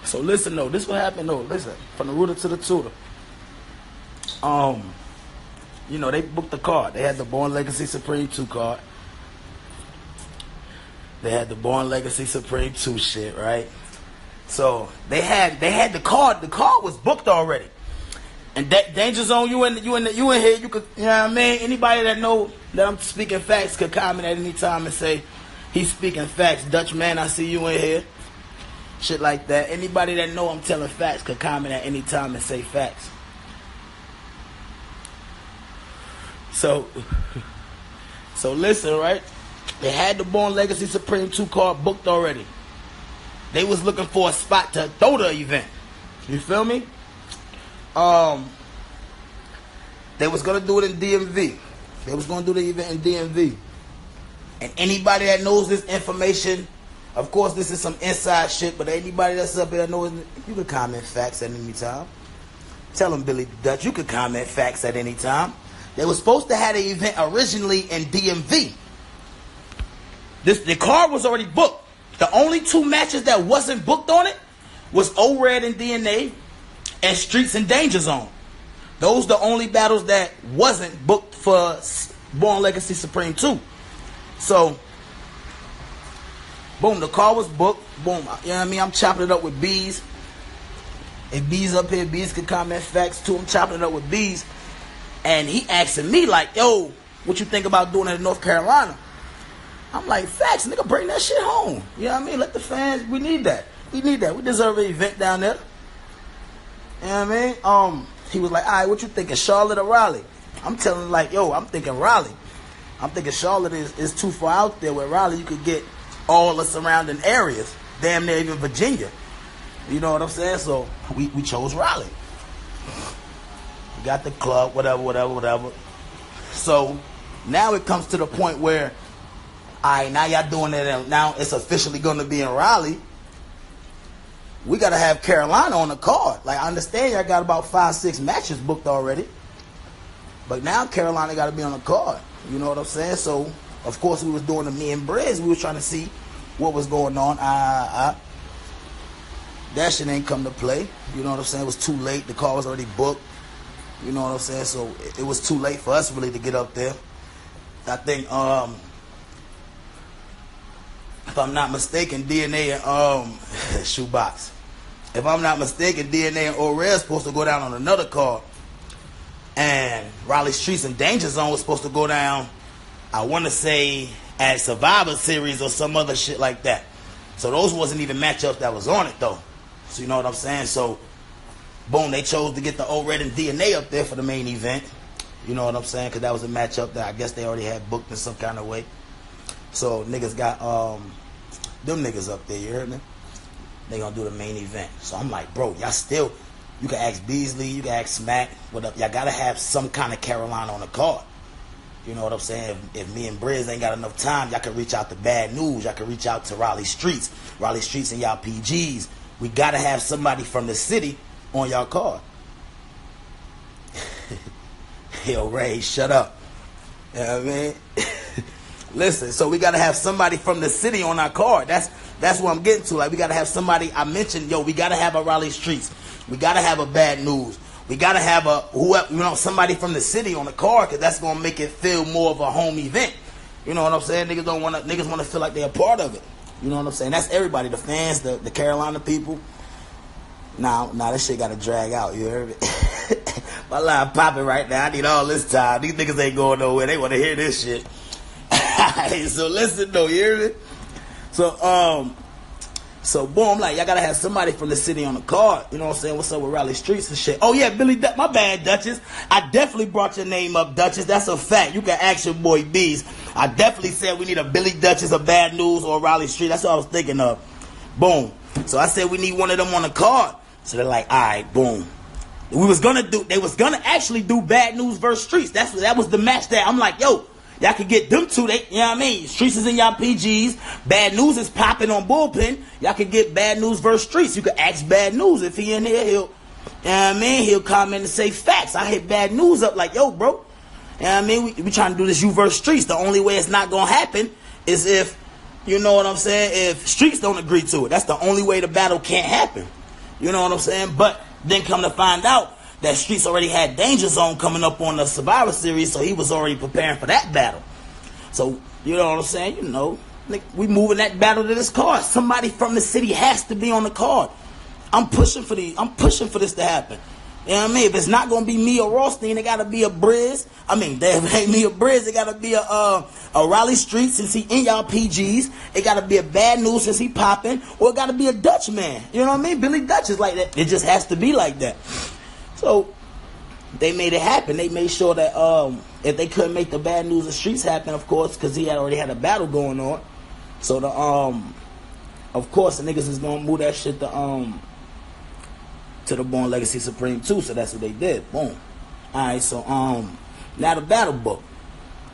So listen though, this what happened though. Listen, from the rooter to the tutor. You know, they booked the card. They had the Born Legacy Supreme 2 card. They had the Born Legacy Supreme 2 shit, right? So they had the card. The card was booked already. And Danger Zone, you in here, you could, you know what I mean? Anybody that know that I'm speaking facts could comment at any time and say, he's speaking facts. Dutch man, I see you in here. Shit like that. Anybody that know I'm telling facts could comment at any time and say facts. So listen, right? They had the Born Legacy Supreme 2 card booked already. They was looking for a spot to throw the event. You feel me? They was gonna do it in DMV. They was gonna do the event in DMV. And anybody that knows this information, of course this is some inside shit, but anybody that's up there that knows, you can comment facts at any time. Tell them, Billy Dutch, you can comment facts at any time. They were supposed to have the event originally in DMV. The card was already booked. The only 2 matches that wasn't booked on it was O-Red and DNA and Streetz and Danger Zone. Those the only battles that wasn't booked for Born Legacy Supreme 2. So, boom, the card was booked. Boom, you know what I mean? I'm chopping it up with Bees. If Bees up here, Bees can comment facts too. I'm chopping it up with Bees. And he asking me like, yo, what you think about doing it in North Carolina? I'm like, facts, nigga, bring that shit home. You know what I mean? Let the fans, we need that. We need that. We deserve an event down there. You know what I mean? He was like, all right, what you thinking, Charlotte or Raleigh? I'm telling him like, yo, I'm thinking Raleigh. I'm thinking Charlotte is too far out there, where Raleigh you could get all the surrounding areas. Damn near even Virginia. You know what I'm saying? So we chose Raleigh. We got the club, whatever. So now it comes to the point where, all right, now y'all doing it, and now it's officially going to be in Raleigh. We got to have Carolina on the card. Like, I understand y'all got about 5-6 matches booked already. But now Carolina got to be on the card. You know what I'm saying? So, of course, we was doing the Me and Briz. We was trying to see what was going on. That shit ain't come to play. You know what I'm saying? It was too late. The card was already booked. You know what I'm saying? So, it was too late for us really to get up there. I think, if I'm not mistaken, DNA and Shoebox. If I'm not mistaken, DNA and O-Red supposed to go down on another card. And Raleigh Streetz and Danger Zone was supposed to go down, I want to say, at Survivor Series or some other shit like that. So those wasn't even matchups that was on it, though. So you know what I'm saying? So, boom, they chose to get the O-Red and DNA up there for the main event. You know what I'm saying? Because that was a matchup that I guess they already had booked in some kind of way. So niggas got them niggas up there, you heard me? They gonna do the main event. So I'm like, bro, y'all still, you can ask Beasley, you can ask Smack, what up? Y'all gotta have some kind of Carolina on the card. You know what I'm saying? If me and Briz ain't got enough time, y'all can reach out to Bad News, y'all can reach out to Raleigh Streetz and y'all PGs. We gotta have somebody from the city on y'all card. Yo, Ray, shut up. You know what I mean? Listen, so we got to have somebody from the city on our card. That's what I'm getting to. Like, we got to have somebody. I mentioned, yo, we got to have a Raleigh Streetz. We got to have a Bad News. We got to have a whoever, you know, somebody from the city on the card, because that's going to make it feel more of a home event. You know what I'm saying? Niggas want to feel like they're a part of it. You know what I'm saying? That's everybody, the fans, the Carolina people. Nah, this shit got to drag out. You heard it? My line popping right now. I need all this time. These niggas ain't going nowhere. They want to hear this shit. So listen though, you hear me? So boom, like, y'all gotta have somebody from the city on the card. You know what I'm saying? What's up with Raleigh Streetz and shit? Oh yeah, Billy, my bad, Duchess. I definitely brought your name up, Duchess. That's a fact. You can ask your boy Bees. I definitely said we need a Billy Duchess, a Bad News, or Raleigh Streetz. That's what I was thinking of. Boom. So I said we need one of them on the card. So they're like, all right, boom. They was gonna actually do Bad News versus Streetz. That was the match that I'm like, yo, y'all could get them two. You know what I mean? Streetz is in y'all PGs. Bad News is popping on Bullpen. Y'all could get Bad News versus Streetz. You could ask Bad News if he in here. You know what I mean? He'll comment and say facts. I hit Bad News up like, yo, bro. You know what I mean? We trying to do this you versus Streetz. The only way it's not gonna happen is if, you know what I'm saying, if Streetz don't agree to it. That's the only way the battle can't happen. You know what I'm saying? But then come to find out that Streetz already had Danger Zone coming up on the Survivor Series, so he was already preparing for that battle. So, you know what I'm saying? You know, we moving that battle to this card. Somebody from the city has to be on the card. I'm pushing for this to happen. You know what I mean? If it's not gonna be me or Rothstein, it gotta be a Briz. I mean, if it ain't me or Briz, it gotta be a Riley Streetz since he in y'all PGs. It gotta be a Bad News since he popping, or it gotta be a Dutch man. You know what I mean? Billy Dutch is like that. It just has to be like that. So they made it happen. They made sure that if they couldn't make the Bad News of Streetz happen, of course, because he had already had a battle going on. So the of course the niggas is gonna move that shit to the Born Legacy Supreme 2, so that's what they did. Boom. Alright, so now the battle book.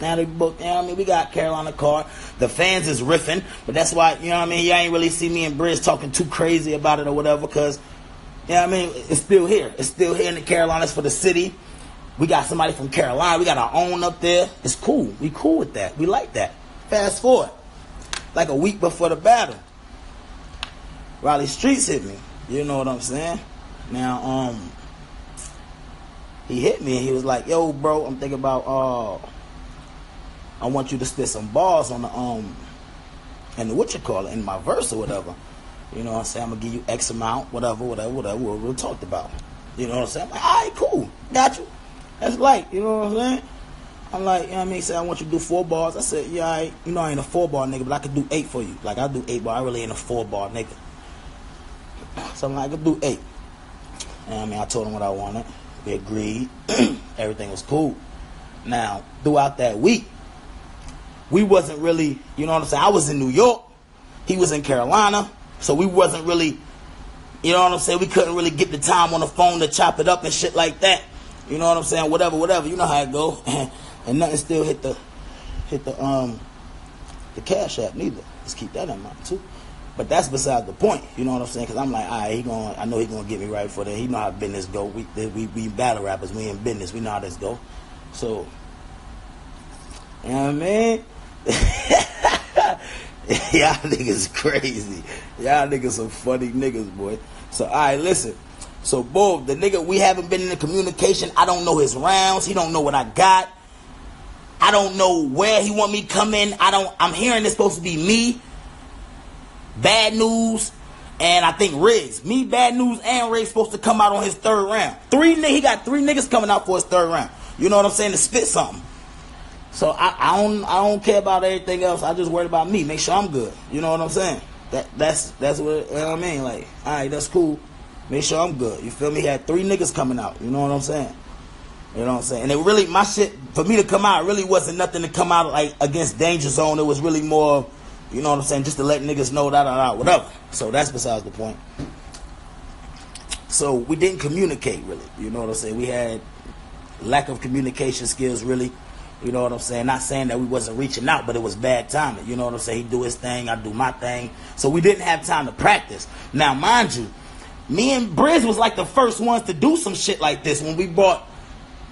Now the book, you know what I mean? We got Carolina card. The fans is riffing, but that's why, you know what I mean, you ain't really see me and Briz talking too crazy about it or whatever, because, you know what I mean, it's still here. It's still here in the Carolinas for the city. We got somebody from Carolina. We got our own up there. It's cool. We cool with that. We like that. Fast forward. Like a week before the battle, Riley Streetz hit me. You know what I'm saying? Now, he hit me and he was like, yo, bro, I'm thinking about, I want you to spit some bars on the, in my verse or whatever. You know what I'm saying? I'm going to give you X amount, whatever, we'll talk about. You know what I'm saying? I'm like, all right, cool. Got you. That's light. You know what I'm saying? I'm like, you know what I mean? He said, I want you to do 4 bars. I said, yeah, I ain't a 4-bar nigga, but I could do 8 for you. Like, I'll do 8 bar. I really ain't a 4-bar nigga. So I'm like, I could do 8. And I mean, I told him what I wanted. We agreed. Everything was cool. Now, throughout that week, we wasn't really, you know what I'm saying? I was in New York. He was in Carolina. So we wasn't really, you know what I'm saying? We couldn't really get the time on the phone to chop it up and shit like that. You know what I'm saying? Whatever. You know how it go. And nothing still hit the Cash App neither. Let's keep that in mind too. But that's beside the point. You know what I'm saying? Because I'm like, all right, I know he gonna get me right for that. He know how business go. We battle rappers. We in business. We know how this go. So, you know what I mean? Y'all niggas crazy. Y'all niggas some funny niggas, boy. So, all right, listen. So, boom, the nigga, we haven't been in the communication. I don't know his rounds. He don't know what I got. I don't know where he want me to come in. I'm hearing it's supposed to be me, Bad News, and I think Riggs. Me, Bad News, and Riggs supposed to come out on his 3rd round. He got 3 niggas coming out for his 3rd round. You know what I'm saying? To spit something. So I don't care about everything else. I just worried about me. Make sure I'm good. You know what I'm saying? That's what, you know what I mean? Like, all right, that's cool. Make sure I'm good. You feel me? He had 3 niggas coming out. You know what I'm saying? You know what I'm saying? And it really, my shit, for me to come out, it really wasn't nothing to come out like against Danger Zone. It was really more, you know what I'm saying, just to let niggas know whatever. So that's besides the point. So we didn't communicate really. You know what I'm saying? We had lack of communication skills really. You know what I'm saying? Not saying that we wasn't reaching out, but it was bad timing. You know what I'm saying? He do his thing, I do my thing. So we didn't have time to practice. Now, mind you, me and Briz was like the first ones to do some shit like this when we brought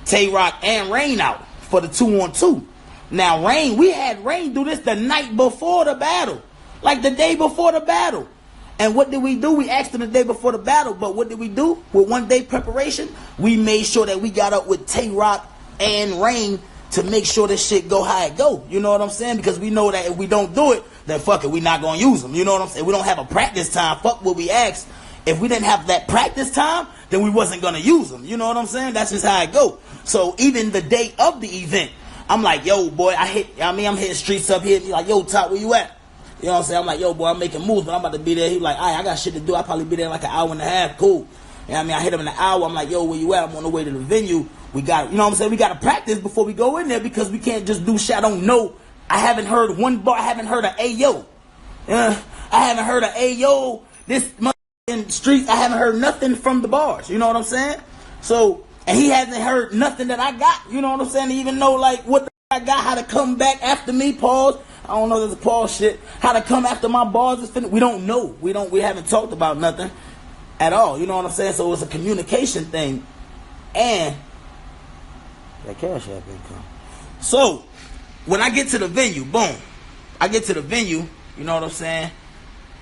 Tay-Rock and Rain out for the 2-on-2. Now, we had Rain do this the night before the battle. Like the day before the battle. And what did we do? We asked him the day before the battle, but what did we do? With 1 day preparation, we made sure that we got up with Tay-Rock and Rain to make sure this shit go how it go. You know what I'm saying? Because we know that if we don't do it, then fuck it, we not going to use them. You know what I'm saying? We don't have a practice time. Fuck what we asked. If we didn't have that practice time, then we wasn't going to use them. You know what I'm saying? That's just how it go. So even the day of the event, I'm like, yo, boy, I'm hitting Streetz up here. He's like, yo, Top, where you at? You know what I'm saying? I'm like, yo, boy, I'm making moves, but I'm about to be there. He like, all right, I got shit to do. I'll probably be there in like an hour and a half. Cool. You know what I mean? I hit him in an hour. I'm like, yo, where you at? I'm on the way to the venue. We got, you know what I'm saying? We got to practice before we go in there because we can't just do shit. I don't know. I haven't heard one bar. I haven't heard a Ayo. I haven't heard a Ayo. This motherfucking Streetz, I haven't heard nothing from the bars. You know what I'm saying? So, and he hasn't heard nothing that I got. You know what I'm saying? To even know like what the I got, how to come back after me, pause. I don't know, there's a pause shit. How to come after my bars is finished. We don't know. We haven't talked about nothing at all. You know what I'm saying? So it's a communication thing. And that Cash App income. So when I get to the venue, boom. I get to the venue, you know what I'm saying?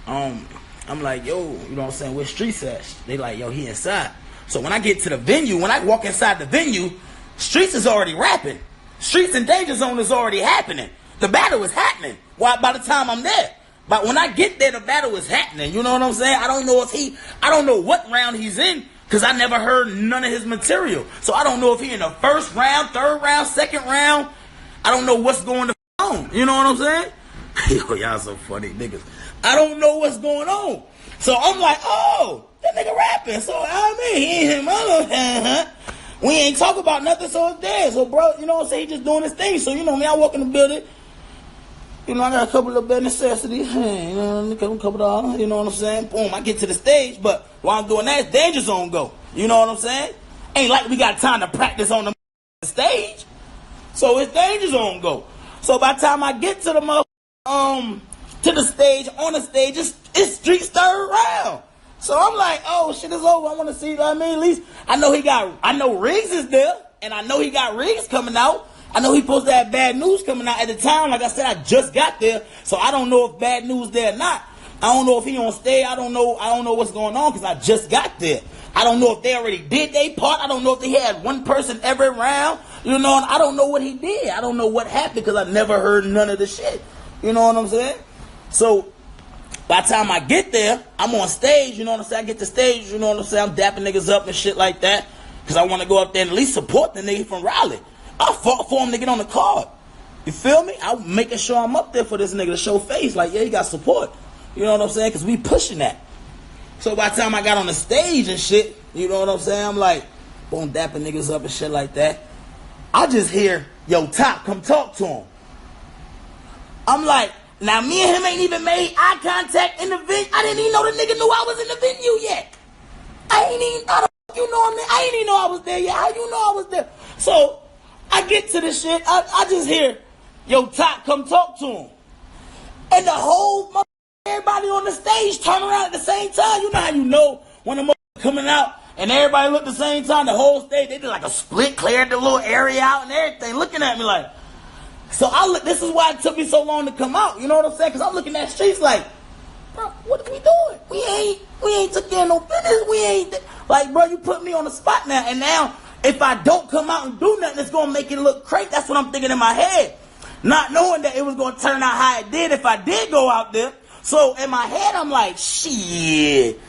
I I'm like, yo, you know what I'm saying, where Streetz at? They like, yo, he inside. So when I get to the venue, when I walk inside the venue, Streetz is already rapping. Streetz and Danger Zone is already happening. The battle is happening. Why? By the time I'm there. But when I get there, the battle is happening. You know what I'm saying? I don't know what round he's in, because I never heard none of his material. So I don't know if he in the first round, third round, second round. I don't know what's going on. You know what I'm saying? Yo, y'all so funny, niggas. I don't know what's going on. So I'm like, oh, that nigga rapping. So I mean, he ain't him. We ain't talk about nothing, so it's dead. So, bro, you know what I'm saying? He just doing his thing. So, you know me, I walk in the building. You know, I got a couple of bare necessities. You know, a couple dollars. You know what I'm saying? Boom, I get to the stage. But while I'm doing that, it's Danger Zone go. You know what I'm saying? Ain't like we got time to practice on the stage. So it's Danger Zone go. So by the time I get to the to the stage, on the stage, it's Streetz third round. So I'm like, oh, shit is over. I want to see, you know what I mean? At least I know Riggs is there, and I know he got Riggs coming out. I know he supposed to have Bad News coming out at the time. Like I said, I just got there, so I don't know if Bad News there or not. I don't know if he on stage. I don't know what's going on because I just got there. I don't know if they already did their part. I don't know if they had one person every round. You know, and I don't know what he did. I don't know what happened because I never heard none of the shit. You know what I'm saying? So by the time I get there, I'm on stage, you know what I'm saying? I get to stage, you know what I'm saying? I'm dapping niggas up and shit like that because I want to go up there and at least support the nigga from Raleigh. I fought for him to get on the card. You feel me? I'm making sure I'm up there for this nigga to show face. Like, yeah, he got support. You know what I'm saying? Because we pushing that. So by the time I got on the stage and shit, you know what I'm saying? I'm like, boom, dapping niggas up and shit like that. I just hear, yo, Top, come talk to him. I'm like, now me and him ain't even made eye contact in the venue. I didn't even know the nigga knew I was in the venue yet. How the fuck you know I'm there? I ain't even know I was there yet. How you know I was there? So I get to the shit. I just hear, yo, Top, come talk to him. And the whole everybody on the stage turn around at the same time. You know how you know when the coming out and everybody look at the same time, the whole stage, they did like a split, cleared the little area out and everything, looking at me like. So this is why it took me so long to come out. You know what I'm saying? Because I'm looking at Streetz like, bro, what are we doing? We ain't took care of no business. We ain't, like, bro, you put me on the spot now. And now, if I don't come out and do nothing, it's going to make it look crazy. That's what I'm thinking in my head. Not knowing that it was going to turn out how it did if I did go out there. So, in my head, I'm like, shit.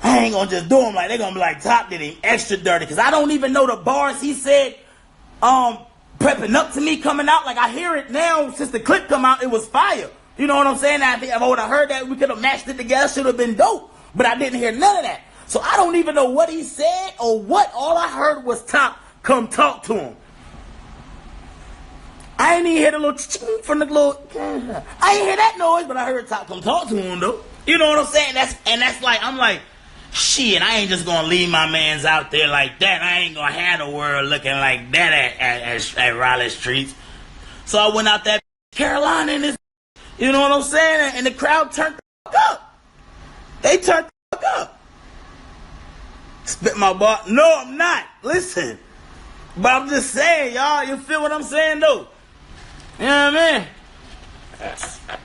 I ain't going to just do them like, they're going to be like, Top did him extra dirty. Because I don't even know the bars he said, prepping up to me coming out. Like, I hear it now since the clip come out, it was fire. You know what I'm saying? I think if I would have heard that, we could have matched it together, should have been dope. But I didn't hear none of that. So I don't even know what he said or what. All I heard was Top, come talk to him. I ain't even hear the little from the little, I ain't hear that noise, but I heard Top come talk to him though. You know what I'm saying? That's like, I'm like, shit, I ain't just gonna leave my mans out there like that. I ain't gonna have the world looking like that at Raleigh Streetz. So I went out there, Carolina and this, you know what I'm saying? And the crowd turned the fuck up. They turned the fuck up. Spit my bar. No, I'm not. Listen. But I'm just saying, y'all, you feel what I'm saying though? You know what I mean?